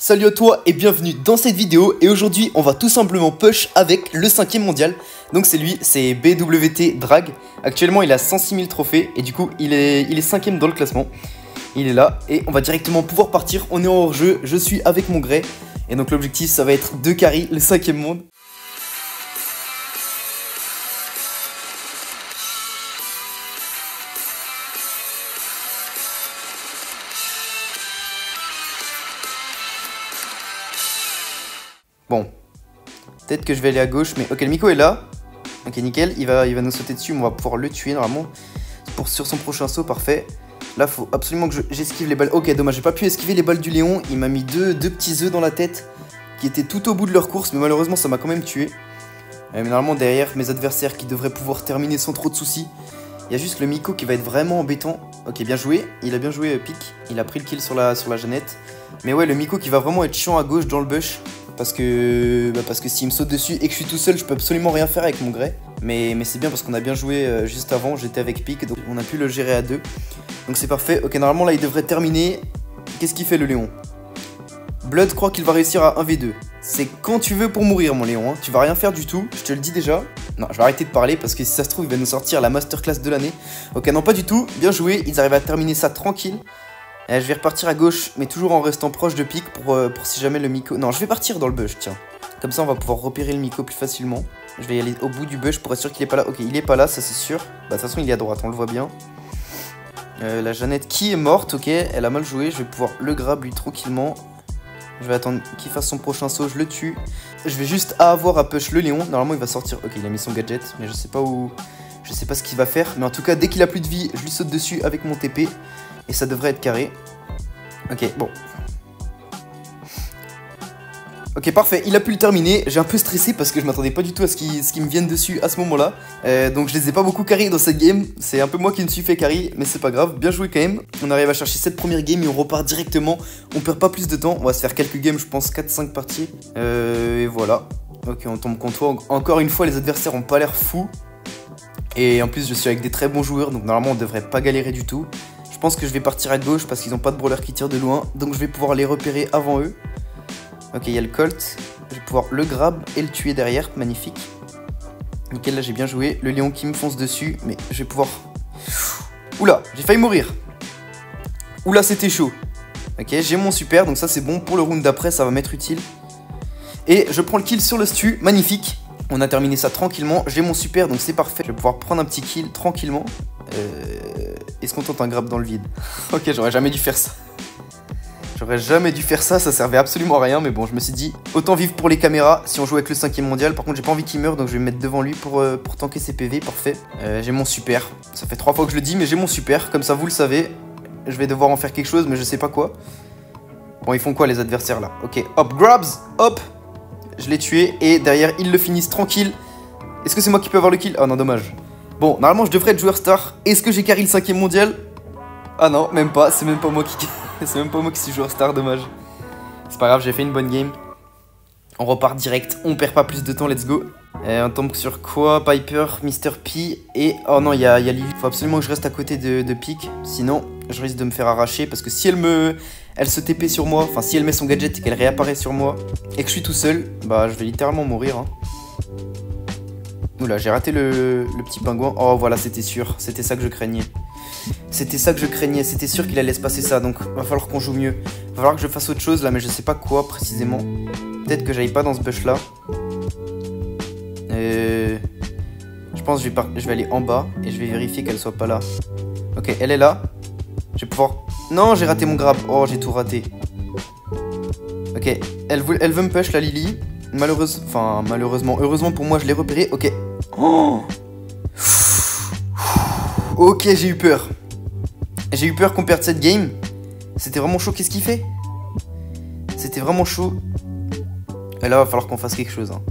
Salut à toi et bienvenue dans cette vidéo. Et aujourd'hui on va tout simplement push avec le 5ème mondial. Donc c'est lui, c'est BWT Drag. Actuellement il a 106 000 trophées et du coup il est 5ème dans le classement. Il est là et on va directement pouvoir partir. On est en hors-jeu, je suis avec mon gré. Et donc l'objectif ça va être de carry le 5ème monde. Bon, peut-être que je vais aller à gauche, mais ok, le Miko est là. Ok, nickel, il va nous sauter dessus, mais on va pouvoir le tuer normalement. Sur son prochain saut, parfait. Là, faut absolument que j'esquive les balles. Ok, dommage, j'ai pas pu esquiver les balles du Léon. Il m'a mis deux petits œufs dans la tête qui étaient tout au bout de leur course, mais malheureusement, ça m'a quand même tué. Mais normalement, derrière, mes adversaires qui devraient pouvoir terminer sans trop de soucis. Il y a juste le Miko qui va être vraiment embêtant. Ok, bien joué, il a bien joué pique. Il a pris le kill sur la Jeannette. Mais ouais, le Miko qui va vraiment être chiant à gauche dans le bush. Parce que s'il me saute dessus et que je suis tout seul, je peux absolument rien faire avec mon gré. Mais c'est bien parce qu'on a bien joué juste avant, j'étais avec pique, donc on a pu le gérer à deux. Donc c'est parfait. Ok, normalement là il devrait terminer. Qu'est-ce qu'il fait le Léon? Blood croit qu'il va réussir à 1v2. C'est quand tu veux pour mourir mon Léon, hein. Tu vas rien faire du tout, je te le dis déjà. Non, je vais arrêter de parler parce que si ça se trouve il va nous sortir la masterclass de l'année. Ok, non pas du tout, bien joué, ils arrivent à terminer ça tranquille. Je vais repartir à gauche, mais toujours en restant proche de pique pour si jamais le Miko... Non, je vais partir dans le bush, tiens. Comme ça, on va pouvoir repérer le Miko plus facilement. Je vais y aller au bout du bush pour être sûr qu'il est pas là. Ok, il est pas là, ça c'est sûr. Bah, de toute façon, il est à droite, on le voit bien. La Jeannette qui est morte, ok, elle a mal joué. Je vais pouvoir le grab lui tranquillement. Je vais attendre qu'il fasse son prochain saut, je le tue. Je vais juste avoir à push le Léon. Normalement, il va sortir... Ok, il a mis son gadget, mais je sais pas où... Je sais pas ce qu'il va faire. Mais en tout cas, dès qu'il a plus de vie, je lui saute dessus avec mon TP. Et ça devrait être carré. Ok, bon. Ok, parfait, il a pu le terminer. J'ai un peu stressé parce que je m'attendais pas du tout à ce qu'il me vienne dessus à ce moment-là. Donc je les ai pas beaucoup carry dans cette game. C'est un peu moi qui me suis fait carry, mais c'est pas grave. Bien joué quand même. On arrive à chercher cette première game et on repart directement. On perd pas plus de temps. On va se faire quelques games, je pense 4-5 parties. Et voilà. Ok, on tombe contre toi. Encore une fois, les adversaires ont pas l'air fous. Et en plus, je suis avec des très bons joueurs. Donc normalement, on devrait pas galérer du tout. Je pense que je vais partir à gauche parce qu'ils n'ont pas de brawler qui tire de loin. Donc je vais pouvoir les repérer avant eux. Ok, il y a le Colt. Je vais pouvoir le grab et le tuer derrière. Magnifique. Nickel, là j'ai bien joué. Le Léon qui me fonce dessus. Mais je vais pouvoir... Oula, j'ai failli mourir. Oula, c'était chaud. Ok, j'ai mon super. Donc ça c'est bon. Pour le round d'après, ça va m'être utile. Et je prends le kill sur le stu. Magnifique. On a terminé ça tranquillement. J'ai mon super, donc c'est parfait. Je vais pouvoir prendre un petit kill tranquillement. Est-ce qu'on tente un grab dans le vide? Ok, j'aurais jamais dû faire ça. J'aurais jamais dû faire ça, ça servait absolument à rien. Mais bon, je me suis dit, autant vivre pour les caméras si on joue avec le 5ème mondial. Par contre, j'ai pas envie qu'il meure, donc je vais me mettre devant lui pour tanker ses PV. Parfait. J'ai mon super. Ça fait 3 fois que je le dis, mais j'ai mon super. Comme ça, vous le savez. Je vais devoir en faire quelque chose, mais je sais pas quoi. Bon, ils font quoi les adversaires là? Ok, hop, grabs, hop. Je l'ai tué et derrière, ils le finissent tranquille. Est-ce que c'est moi qui peux avoir le kill? Ah non, dommage. Bon, normalement, je devrais être joueur star. Est-ce que j'ai carry le 5ème mondial? Ah non, même pas. C'est même pas moi qui... c'est même pas moi qui suis joueur star, dommage. C'est pas grave, j'ai fait une bonne game. On repart direct. On perd pas plus de temps, let's go. On tombe sur quoi? Piper, Mr. P et... Oh non, il y a Lily. Faut absolument que je reste à côté de Pique. Sinon, je risque de me faire arracher. Parce que si elle se TP sur moi, enfin si elle met son gadget et qu'elle réapparaît sur moi et que je suis tout seul, bah je vais littéralement mourir, hein. Oula, j'ai raté le petit pingouin. Oh voilà, c'était sûr. C'était ça que je craignais. C'était ça que je craignais. C'était sûr qu'il allait se passer ça. Donc, va falloir qu'on joue mieux. Va falloir que je fasse autre chose là, mais je sais pas quoi précisément. Peut-être que j'aille pas dans ce bush là. Je pense que je vais aller en bas et je vais vérifier qu'elle soit pas là. Ok, elle est là. Je vais pouvoir... Non, j'ai raté mon grab. Oh, j'ai tout raté. Ok, elle veut me push la Lily. Malheureusement, heureusement pour moi, je l'ai repéré. Ok. Oh, ok, j'ai eu peur. J'ai eu peur qu'on perde cette game. C'était vraiment chaud. Qu'est-ce qu'il fait? C'était vraiment chaud. Et là, va falloir qu'on fasse quelque chose, hein.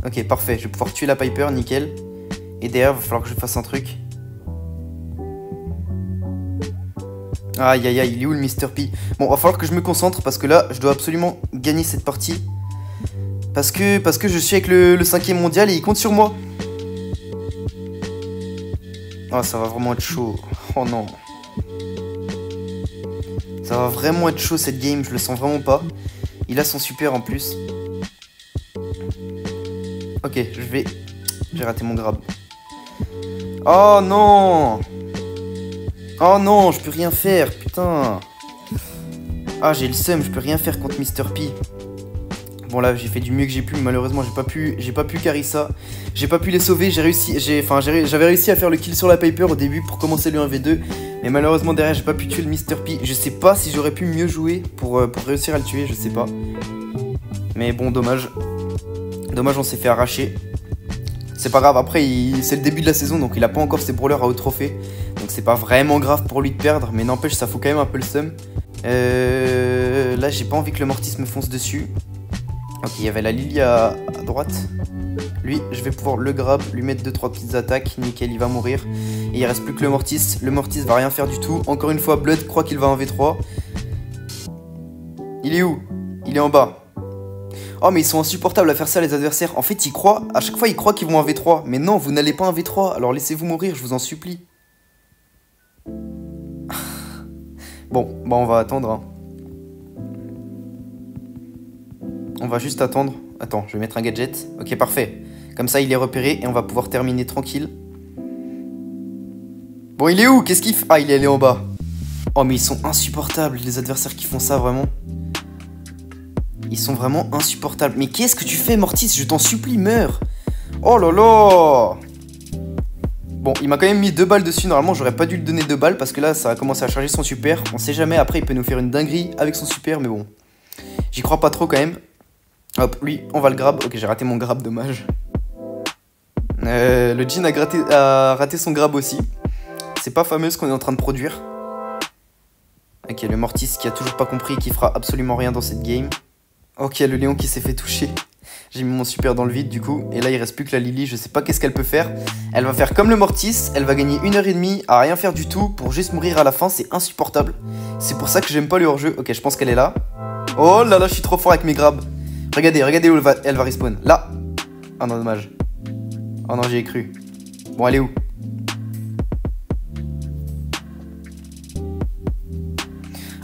Ok, parfait. Je vais pouvoir tuer la Piper, nickel. Et derrière, il va falloir que je fasse un truc. Aïe aïe aïe, il est où le Mr. P? Bon, va falloir que je me concentre parce que là, je dois absolument gagner cette partie. Parce que je suis avec le 5ème mondial et il compte sur moi. Ah, ça va vraiment être chaud. Oh non. Ça Ça va vraiment être chaud cette game, je le sens vraiment pas. Il a son super en plus. Ok, j'ai raté mon grab. Oh non! Oh non, je peux rien faire, putain. Ah, j'ai le seum, je peux rien faire contre Mr. P. Bon là, j'ai fait du mieux que j'ai pu, mais malheureusement, j'ai pas pu carry ça. J'ai pas pu les sauver, j'avais réussi à faire le kill sur la Piper au début pour commencer le 1v2. Mais malheureusement, derrière, j'ai pas pu tuer le Mr. P. Je sais pas si j'aurais pu mieux jouer pour réussir à le tuer, je sais pas. Mais bon, dommage. Dommage, on s'est fait arracher. C'est pas grave, après, c'est le début de la saison, donc il a pas encore ses brawlers à haut trophée. Donc c'est pas vraiment grave pour lui de perdre, mais n'empêche, ça fout quand même un peu le seum. Là, j'ai pas envie que le Mortis me fonce dessus. Ok, il y avait la Lily à droite. Lui, je vais pouvoir le grab, lui mettre 2-3 petites attaques. Nickel, il va mourir. Et il reste plus que le Mortis. Le Mortis va rien faire du tout. Encore une fois, Blood croit qu'il va en V3. Il est où? Il est en bas. Oh, mais ils sont insupportables à faire ça, les adversaires. En fait, ils croient, à chaque fois, ils croient qu'ils vont en V3. Mais non, vous n'allez pas en V3. Alors laissez-vous mourir, je vous en supplie. Bon, bah on va attendre. Hein. On va juste attendre. Attends, je vais mettre un gadget. Ok, parfait. Comme ça, il est repéré et on va pouvoir terminer tranquille. Bon, il est où? Qu'est-ce qu'il fait? Ah, il est allé en bas. Oh, mais ils sont insupportables, les adversaires qui font ça, vraiment. Ils sont vraiment insupportables. Mais qu'est-ce que tu fais, Mortis? Je t'en supplie, meurs. Oh là là. Bon, il m'a quand même mis 2 balles dessus. Normalement, j'aurais pas dû lui donner 2 balles parce que là, ça a commencé à charger son super. On sait jamais, après, il peut nous faire une dinguerie avec son super, mais bon. J'y crois pas trop quand même. Hop, lui, on va le grab. Ok, j'ai raté mon grab, dommage. Le Jhin a raté son grab aussi. C'est pas fameux ce qu'on est en train de produire. Ok, le Mortis qui a toujours pas compris et qui fera absolument rien dans cette game. Ok, le Léon qui s'est fait toucher. J'ai mis mon super dans le vide du coup. Et là, il reste plus que la Lily. Je sais pas qu'est-ce qu'elle peut faire. Elle va faire comme le Mortis. Elle va gagner 1h30 à rien faire du tout pour juste mourir à la fin. C'est insupportable. C'est pour ça que j'aime pas le hors-jeu. Ok, je pense qu'elle est là. Oh là là, je suis trop fort avec mes grabs. Regardez où elle va respawn. Là. Ah non, dommage. Oh non, j'y ai cru. Bon, elle est où?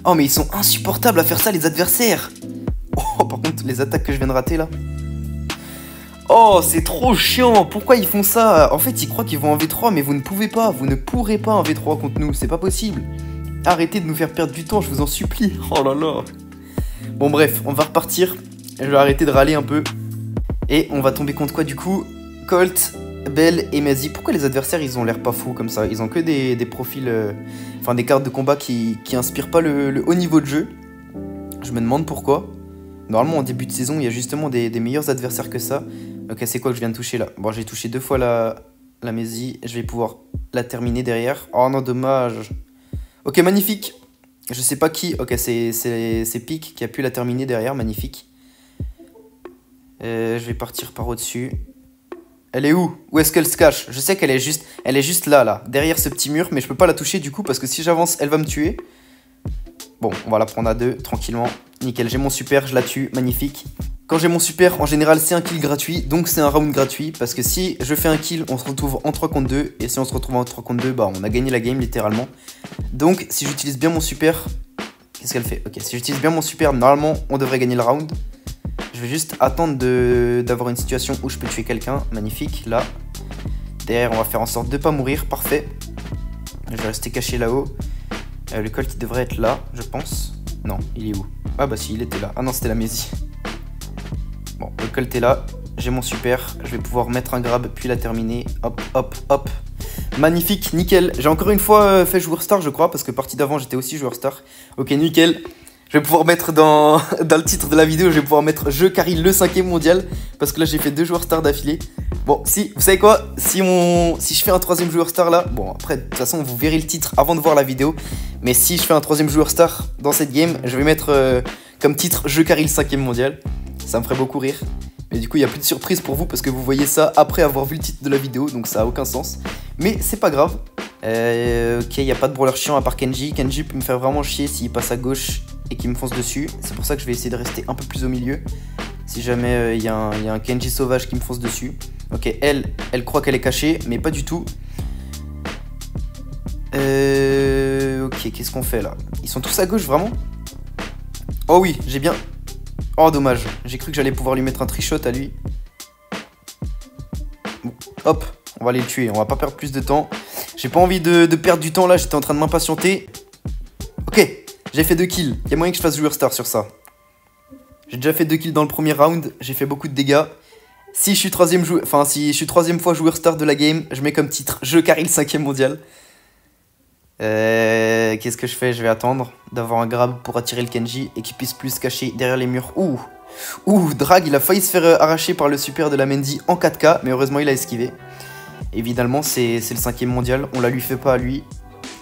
Oh, mais ils sont insupportables à faire ça, les adversaires. Oh, par contre, les attaques que je viens de rater, là. Oh, c'est trop chiant. Pourquoi ils font ça? En fait, ils croient qu'ils vont en V3, mais vous ne pouvez pas. Vous ne pourrez pas en V3 contre nous. C'est pas possible. Arrêtez de nous faire perdre du temps, je vous en supplie. Oh là là. Bon, bref, on va repartir. Je vais arrêter de râler un peu. Et on va tomber contre quoi du coup? Colt, Belle et Mazie. Pourquoi les adversaires ils ont l'air pas fous comme ça? Ils ont que des profils, enfin des cartes de combat qui inspirent pas le haut niveau de jeu. Je me demande pourquoi. Normalement en début de saison il y a justement des meilleurs adversaires que ça. Ok, c'est quoi que je viens de toucher là? Bon, j'ai touché 2 fois la Mazie. Je vais pouvoir la terminer derrière. Oh non, dommage. Ok, magnifique. Je sais pas qui. Ok, c'est Pique qui a pu la terminer derrière. Magnifique. Je vais partir par au-dessus. Elle est où? Où est-ce qu'elle se cache? Je sais qu'elle est juste là, derrière ce petit mur, mais je peux pas la toucher du coup parce que si j'avance, elle va me tuer. Bon, on va la prendre à 2, tranquillement. Nickel, j'ai mon super, je la tue, magnifique. Quand j'ai mon super, en général, c'est un kill gratuit, donc c'est un round gratuit, parce que si je fais un kill, on se retrouve en 3 contre 2, et si on se retrouve en 3 contre 2, bah on a gagné la game, littéralement. Donc, si j'utilise bien mon super... Qu'est-ce qu'elle fait? Ok, si j'utilise bien mon super, normalement, on devrait gagner le round. Je vais juste attendre d'avoir une situation où je peux tuer quelqu'un. Magnifique, là. Derrière, on va faire en sorte de ne pas mourir. Parfait. Je vais rester caché là-haut. Le Colt, il devrait être là, je pense. Non, il est où? Ah bah si, il était là. Ah non, c'était la Mazie. Bon, le Colt est là. J'ai mon super. Je vais pouvoir mettre un grab, puis la terminer. Hop, hop, hop. Magnifique, nickel. J'ai encore une fois fait joueur star, je crois, parce que partie d'avant, j'étais aussi joueur star. Ok, nickel. Je vais pouvoir mettre dans le titre de la vidéo, je vais pouvoir mettre je carry le 5e mondial. Parce que là j'ai fait 2 joueurs stars d'affilée. Bon, si, vous savez quoi, si je fais un 3e joueur star là, bon après de toute façon vous verrez le titre avant de voir la vidéo. Mais si je fais un 3e joueur star dans cette game, je vais mettre comme titre je carry le 5e mondial. Ça me ferait beaucoup rire. Mais du coup il n'y a plus de surprise pour vous parce que vous voyez ça après avoir vu le titre de la vidéo. Donc ça a aucun sens. Mais c'est pas grave. Ok, il n'y a pas de brawler chiant à part Kenji. Kenji peut me faire vraiment chier s'il passe à gauche et qu'il me fonce dessus. C'est pour ça que je vais essayer de rester un peu plus au milieu. Si jamais il y a un Kenji sauvage qui me fonce dessus. Ok, elle croit qu'elle est cachée, mais pas du tout. Ok, Ok, qu'est-ce qu'on fait là? Ils sont tous à gauche, vraiment? Oh oui, j'ai bien... Oh, dommage. J'ai cru que j'allais pouvoir lui mettre un trichot à lui. Bon, hop, on va aller le tuer. On va pas perdre plus de temps. J'ai pas envie de perdre du temps là. J'étais en train de m'impatienter. Ok, j'ai fait 2 kills. Il y a moyen que je fasse joueur star sur ça. J'ai déjà fait 2 kills dans le premier round. J'ai fait beaucoup de dégâts. Si je suis troisième fois joueur star de la game, je mets comme titre « Je carry le 5ème mondial ». Qu'est-ce que je fais? Je vais attendre d'avoir un grab pour attirer le Kenji et qu'il puisse plus se cacher derrière les murs. Ouh, Drag, il a failli se faire arracher par le super de la Mendy en 4K, mais heureusement il a esquivé. Évidemment, c'est le 5ème mondial, on la lui fait pas à lui.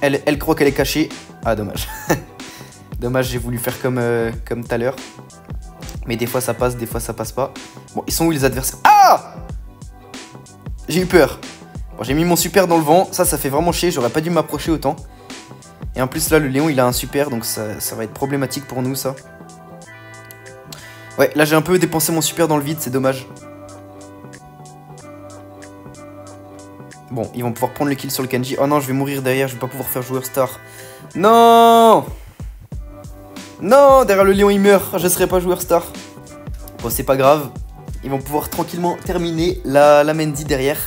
Elle croit qu'elle est cachée. Ah, dommage. Dommage, j'ai voulu faire comme tout à l'heure. Mais des fois ça passe, des fois ça passe pas. Bon, ils sont où les adversaires? Ah! J'ai eu peur. Bon, j'ai mis mon super dans le vent, ça fait vraiment chier, j'aurais pas dû m'approcher autant. Et en plus là, le Léon il a un super, donc ça va être problématique pour nous ça. Ouais, là j'ai un peu dépensé mon super dans le vide, c'est dommage. Bon, ils vont pouvoir prendre le kill sur le Kenji. Oh non, je vais mourir derrière, je vais pas pouvoir faire joueur star. Non! Non, derrière le Léon il meurt, je serai pas joueur star. Bon, c'est pas grave, ils vont pouvoir tranquillement terminer la Mendy derrière.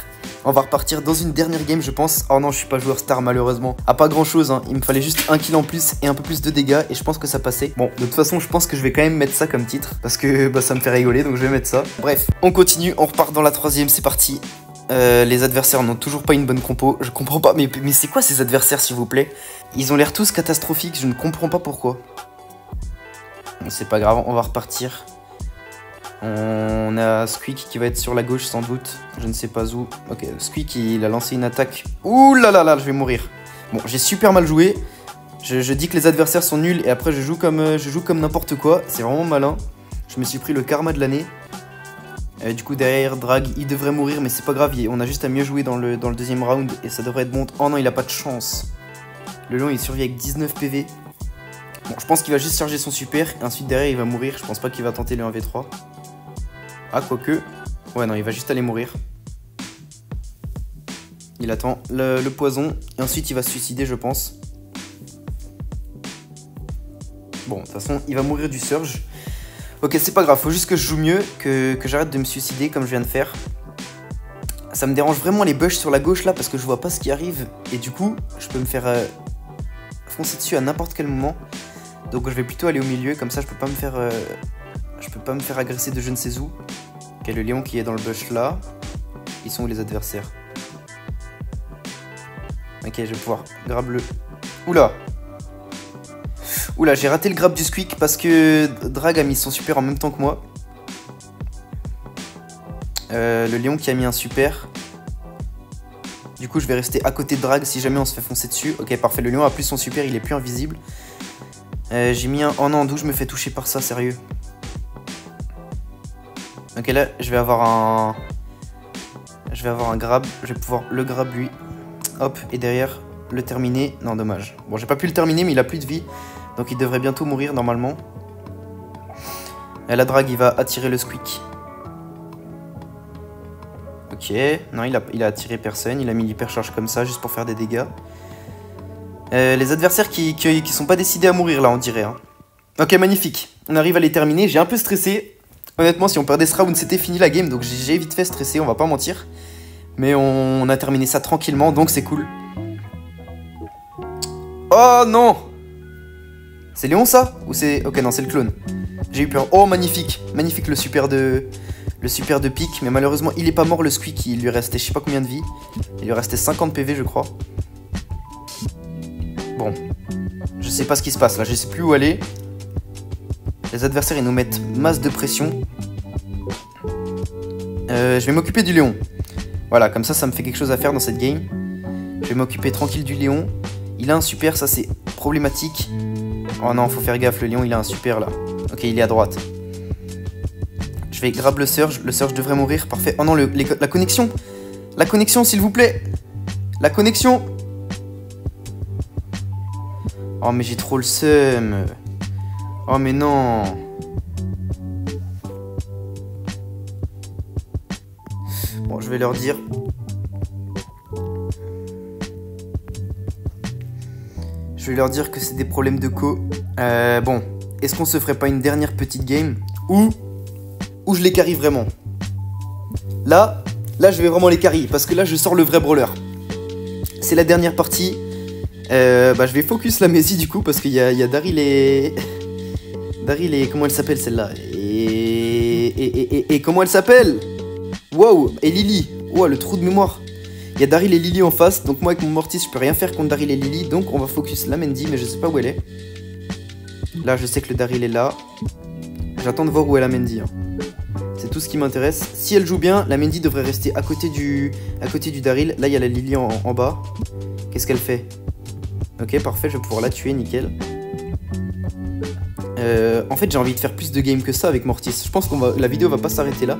On va repartir dans une dernière game, je pense. Oh non, je suis pas joueur star malheureusement. Ah, pas grand chose, hein. Il me fallait juste un kill en plus et un peu plus de dégâts et je pense que ça passait. Bon, de toute façon, je pense que je vais quand même mettre ça comme titre parce que bah, ça me fait rigoler, donc je vais mettre ça. Bref, on continue, on repart dans la 3ème, c'est parti. Les adversaires n'ont toujours pas une bonne compo. Je comprends pas, mais c'est quoi ces adversaires, s'il vous plaît? Ils ont l'air tous catastrophiques, je ne comprends pas pourquoi. Bon, c'est pas grave, on va repartir. On a Squeak qui va être sur la gauche sans doute. Je ne sais pas où. Ok, Squeak il a lancé une attaque. Ouh là là là, je vais mourir. Bon, j'ai super mal joué. Je dis que les adversaires sont nuls et après je joue comme n'importe quoi. C'est vraiment malin. Je me suis pris le karma de l'année. Du coup derrière Drag il devrait mourir mais c'est pas grave. On a juste à mieux jouer dans le 2ème round et ça devrait être bon. Oh non, il a pas de chance. Le Lion il survit avec 19 PV. Bon, je pense qu'il va juste charger son super et ensuite derrière il va mourir. Je pense pas qu'il va tenter le 1v3. Ah, quoique. Ouais, non, il va juste aller mourir. Il attend le poison. Et ensuite, il va se suicider, je pense. Bon, de toute façon, il va mourir du surge. Ok, c'est pas grave. Faut juste que je joue mieux. Que j'arrête de me suicider comme je viens de faire. Ça me dérange vraiment les bush sur la gauche, là, parce que je vois pas ce qui arrive. Et du coup, je peux me faire foncer dessus à n'importe quel moment. Donc, je vais plutôt aller au milieu. Comme ça, je peux pas me faire agresser de je ne sais où. Ok, le Léon qui est dans le bush là. Ils sont où les adversaires? Ok, je vais pouvoir grab le... Oula! Oula, j'ai raté le grab du Squeak parce que Drag a mis son super en même temps que moi. Le Léon qui a mis un super. Du coup, je vais rester à côté de Drag si jamais on se fait foncer dessus. Ok, parfait. Le Léon a plus son super, il est plus invisible. J'ai mis un... Oh non, d'où je me fais toucher par ça, sérieux? Ok, là, je vais avoir un grab. Je vais pouvoir le grab lui. Hop, et derrière, le terminer. Non, dommage. Bon, j'ai pas pu le terminer, mais il a plus de vie. Donc, il devrait bientôt mourir, normalement. Et la Drag, il va attirer le Squeak. Ok. Non, il a attiré personne. Il a mis l'hypercharge comme ça, juste pour faire des dégâts. Les adversaires qui sont pas décidés à mourir, là, on dirait. Hein. Ok, magnifique. On arrive à les terminer. J'ai un peu stressé. Honnêtement, si on perdait ce round, c'était fini la game. Donc j'ai vite fait stresser, on va pas mentir. Mais on a terminé ça tranquillement, donc c'est cool. Oh non! C'est Léon ça? Ou c'est... Ok, non, c'est le clone. J'ai eu peur. Oh, magnifique. Magnifique le super de pique. Mais malheureusement, il est pas mort le Squeak. Il lui restait je sais pas combien de vie. Il lui restait 50 PV, je crois. Bon. Je sais pas ce qui se passe là. Je sais plus où aller. Les adversaires, ils nous mettent masse de pression. Je vais m'occuper du Léon. Voilà, comme ça me fait quelque chose à faire dans cette game. Je vais m'occuper tranquille du Léon. Il a un super, ça c'est problématique. Oh non, faut faire gaffe, le Léon, il a un super là. Ok, il est à droite. Je vais grab le surge devrait mourir, parfait. Oh non, la connexion. La connexion, s'il vous plaît. La connexion. Oh, mais j'ai trop le seum. Oh mais non. Bon, je vais leur dire. Je vais leur dire que c'est des problèmes de co. Bon, est-ce qu'on se ferait pas une dernière petite game ou je les carry vraiment? Là, je vais vraiment les carry parce que là, je sors le vrai brawler. C'est la dernière partie. Je vais focus la Maisy du coup parce qu'il y a Daryl et... Daryl et... Comment elle s'appelle celle-là? Et comment elle s'appelle? Wow, et Lily. Wow, le trou de mémoire. Il y a Daryl et Lily en face, donc moi avec mon Mortis je peux rien faire contre Daryl et Lily, donc on va focus la Mandy, mais je sais pas où elle est. Là je sais que le Daryl est là. J'attends de voir où est la Mandy. Hein. C'est tout ce qui m'intéresse. Si elle joue bien, la Mandy devrait rester à côté du Daryl. Là il y a la Lily en bas. Qu'est-ce qu'elle fait? Ok, parfait, je vais pouvoir la tuer, nickel. En fait j'ai envie de faire plus de games que ça avec Mortis. Je pense que la vidéo va pas s'arrêter là.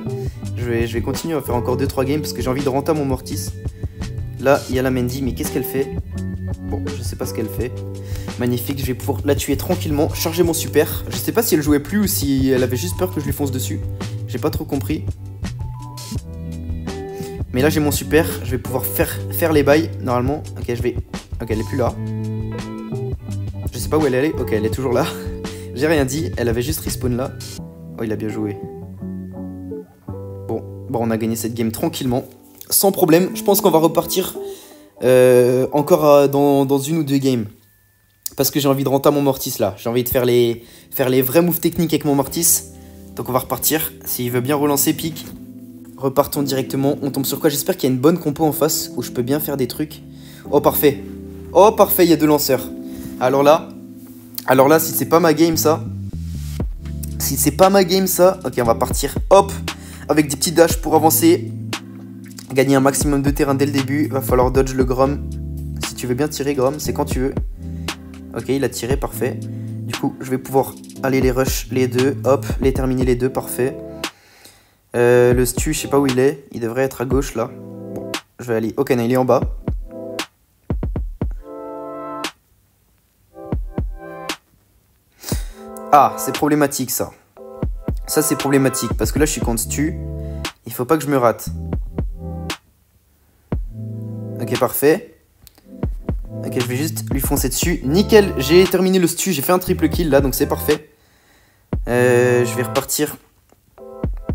Je vais continuer à faire encore 2-3 games parce que j'ai envie de renter mon Mortis. Là, il y a la Mandy, mais qu'est-ce qu'elle fait? Bon, je sais pas ce qu'elle fait. Magnifique, je vais pouvoir la tuer tranquillement, charger mon super. Je sais pas si elle jouait plus ou si elle avait juste peur que je lui fonce dessus. J'ai pas trop compris. Mais là, j'ai mon super, je vais pouvoir faire les bails, normalement. Ok, elle est plus là. Je sais pas où elle est allée. Ok, elle est toujours là. J'ai rien dit, elle avait juste respawn là. Oh, il a bien joué. Bon, on a gagné cette game tranquillement. Sans problème, je pense qu'on va repartir encore dans une ou deux games. Parce que j'ai envie de renter mon Mortis là. J'ai envie de faire les vrais moves techniques avec mon Mortis. Donc on va repartir. S'il veut bien relancer, pique. Repartons directement. On tombe sur quoi? J'espère qu'il y a une bonne compo en face où je peux bien faire des trucs. Oh parfait. Oh parfait, il y a 2 lanceurs. Alors là, si c'est pas ma game ça. Si c'est pas ma game ça. Ok, on va partir. Hop. Avec des petits dashs pour avancer. Gagner un maximum de terrain dès le début. Va falloir dodge le Grom. Si tu veux bien tirer, Grom, c'est quand tu veux. Ok, il a tiré, parfait. Du coup, je vais pouvoir aller les rush les deux. Hop, les terminer les deux, parfait. Le Stu, je sais pas où il est. Il devrait être à gauche, là. Bon, je vais aller... Ok, non, il est en bas. Ah, c'est problématique, ça. Ça, c'est problématique. Parce que là, je suis contre Stu. Il faut pas que je me rate. Ok, parfait. Ok, je vais juste lui foncer dessus. Nickel, j'ai terminé le Stu. J'ai fait un triple kill là, donc c'est parfait. Je vais repartir.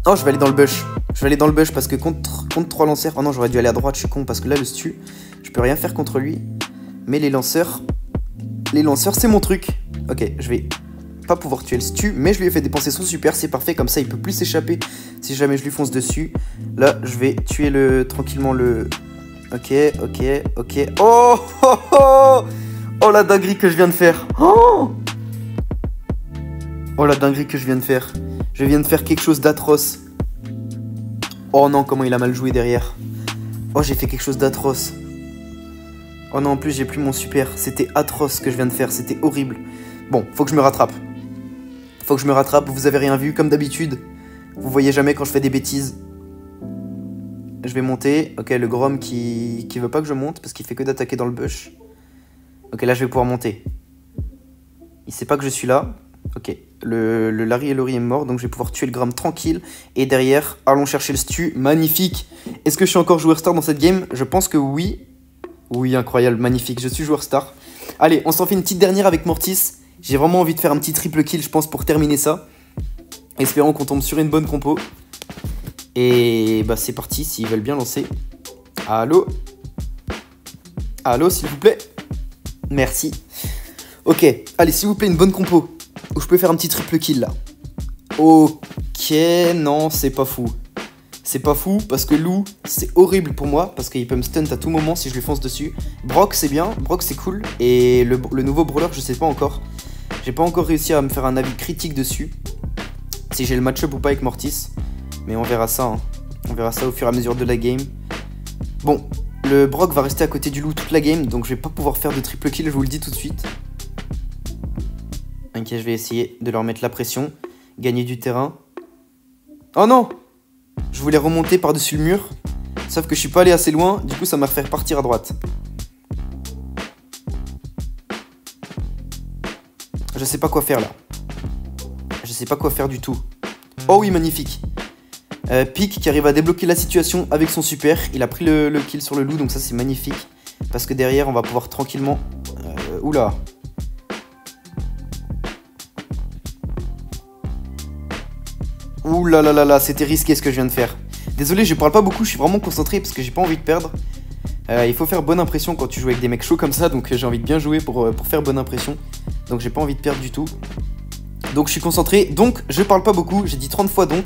Oh, je vais aller dans le bush. Je vais aller dans le bush parce que contre 3 lanceurs... Oh non, j'aurais dû aller à droite, je suis con. Parce que là, le Stu, je peux rien faire contre lui. Mais les lanceurs... c'est mon truc. Ok, je vais pas pouvoir tuer le Stu. Mais je lui ai fait dépenser son super, c'est parfait. Comme ça, il peut plus s'échapper si jamais je lui fonce dessus. Là, je vais tuer tranquillement le... Ok. Oh la dinguerie que je viens de faire. Oh la dinguerie que je viens de faire. Je viens de faire quelque chose d'atroce. Oh non, comment il a mal joué derrière. Oh, j'ai fait quelque chose d'atroce. Oh non, en plus j'ai plus mon super. C'était atroce ce que je viens de faire, c'était horrible. Bon, faut que je me rattrape. Vous avez rien vu, comme d'habitude. Vous voyez jamais quand je fais des bêtises. Je vais monter. Ok, le Grom qui veut pas que je monte parce qu'il fait que d'attaquer dans le bush. Ok, là je vais pouvoir monter. Il sait pas que je suis là. Ok, le Larry et Lori est mort, donc je vais pouvoir tuer le Grom tranquille. Et derrière, allons chercher le Stu. Magnifique. Est-ce que je suis encore joueur star dans cette game? Je pense que oui. Oui, incroyable, magnifique. Je suis joueur star. Allez, on s'en fait une petite dernière avec Mortis. J'ai vraiment envie de faire un petit triple kill, je pense, pour terminer ça. Espérons qu'on tombe sur une bonne compo. Et bah c'est parti, s'ils veulent bien lancer. Allô? Allô, s'il vous plaît? Merci. Ok, allez, s'il vous plaît, une bonne compo. Où je peux faire un petit triple kill, là. Ok, non, c'est pas fou. C'est pas fou, parce que Lou, c'est horrible pour moi, parce qu'il peut me stun à tout moment si je lui fonce dessus. Brock, c'est bien, Brock, c'est cool. Et le nouveau brawler, je sais pas encore. J'ai pas encore réussi à me faire un avis critique dessus. Si j'ai le match-up ou pas avec Mortis. Mais on verra ça, hein. On verra ça au fur et à mesure de la game. Bon, le Brock va rester à côté du loup toute la game, donc je vais pas pouvoir faire de triple kill, je vous le dis tout de suite. Ok, je vais essayer de leur mettre la pression. Gagner du terrain. Oh non! Je voulais remonter par-dessus le mur. Sauf que je suis pas allé assez loin, du coup ça m'a fait repartir à droite. Je sais pas quoi faire là. Je sais pas quoi faire du tout. Oh oui, magnifique. Pique qui arrive à débloquer la situation avec son super. Il a pris le kill sur le loup, donc ça c'est magnifique. Parce que derrière on va pouvoir tranquillement... Oula. Ouh là là là là, c'était risqué ce que je viens de faire. Désolé, je parle pas beaucoup, je suis vraiment concentré parce que j'ai pas envie de perdre. Il faut faire bonne impression quand tu joues avec des mecs chauds comme ça, donc j'ai envie de bien jouer pour faire bonne impression. Donc j'ai pas envie de perdre du tout. Donc je suis concentré, donc je parle pas beaucoup, j'ai dit 30 fois donc.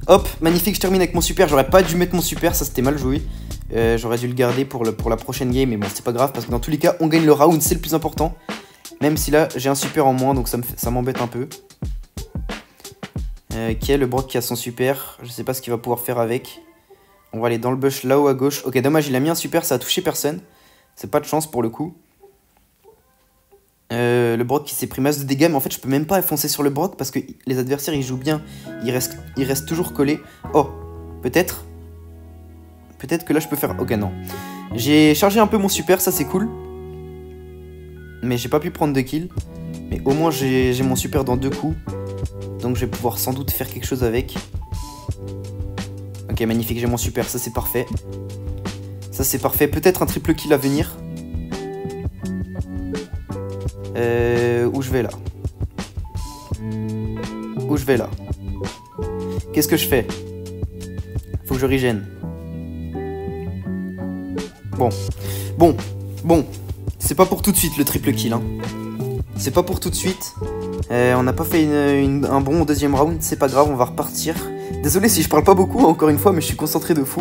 Hop, magnifique, je termine avec mon super, j'aurais pas dû mettre mon super, ça c'était mal joué. J'aurais dû le garder pour la prochaine game, mais bon c'est pas grave parce que dans tous les cas on gagne le round, c'est le plus important. Même si là j'ai un super en moins, donc ça m'embête un peu. Qui est le Brock qui a son super, je sais pas ce qu'il va pouvoir faire avec. On va aller dans le bush là-haut à gauche. Ok, dommage, il a mis un super, ça a touché personne. C'est pas de chance pour le coup. Le Brock qui s'est pris masse de dégâts, mais en fait je peux même pas foncer sur le Brock parce que les adversaires ils jouent bien. Ils restent toujours collés. Oh, peut-être que là je peux faire... Ok, non. J'ai chargé un peu mon super, ça c'est cool. Mais j'ai pas pu prendre de kill. Mais au moins j'ai mon super dans 2 coups. Donc je vais pouvoir sans doute faire quelque chose avec. Ok, magnifique, j'ai mon super, ça c'est parfait. Ça c'est parfait, peut-être un triple kill à venir. Où je vais là? Où je vais là? Qu'est-ce que je fais? Faut que je régène. Bon. C'est pas pour tout de suite le triple kill, hein. C'est pas pour tout de suite. On n'a pas fait un bon deuxième round, c'est pas grave, on va repartir. Désolé si je parle pas beaucoup, encore une fois, mais je suis concentré de fou.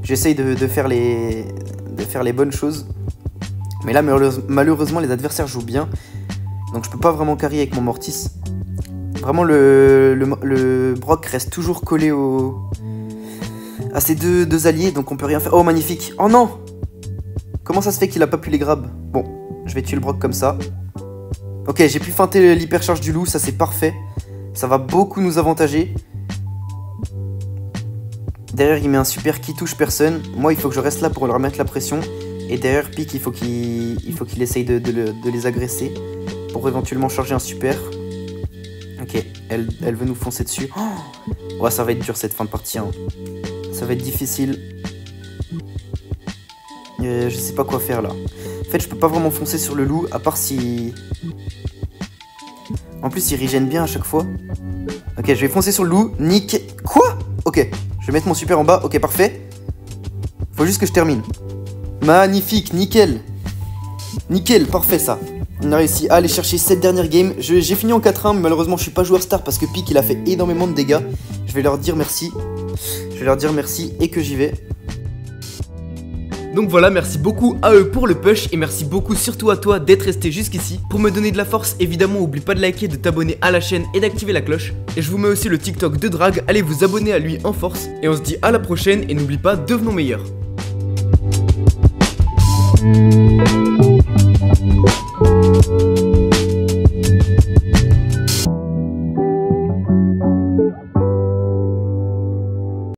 J'essaye de faire les bonnes choses. Mais là, malheureusement, les adversaires jouent bien. Donc je peux pas vraiment carry avec mon Mortis. Vraiment, le Brock reste toujours collé à ses deux alliés, donc on peut rien faire. Oh, magnifique. Oh non! Comment ça se fait qu'il a pas pu les grab? Bon, je vais tuer le Brock comme ça. Ok, j'ai pu feinter l'hypercharge du loup, ça c'est parfait. Ça va beaucoup nous avantager. Derrière, il met un super qui touche personne. Moi, il faut que je reste là pour leur mettre la pression. Et derrière, Pique, il faut qu'il essaye de les agresser pour éventuellement charger un super. Ok, elle veut nous foncer dessus. Oh ouais, ça va être dur cette fin de partie. Hein. Ça va être difficile. Je sais pas quoi faire là. En fait, je peux pas vraiment foncer sur le loup, à part si... En plus, il régène bien à chaque fois. Ok, je vais foncer sur le loup. Quoi? Ok, je vais mettre mon super en bas. Ok, parfait. Faut juste que je termine. Magnifique, nickel. Nickel, parfait ça. On a réussi à aller chercher cette dernière game. J'ai fini en 4-1, mais malheureusement, je suis pas joueur star parce que Pique, il a fait énormément de dégâts. Je vais leur dire merci. Je vais leur dire merci et que j'y vais. Donc voilà, merci beaucoup à eux pour le push et merci beaucoup surtout à toi d'être resté jusqu'ici. Pour me donner de la force, évidemment, oublie pas de liker, de t'abonner à la chaîne et d'activer la cloche. Et je vous mets aussi le TikTok de Drag, allez vous abonner à lui en force. Et on se dit à la prochaine et n'oublie pas, devenons meilleurs.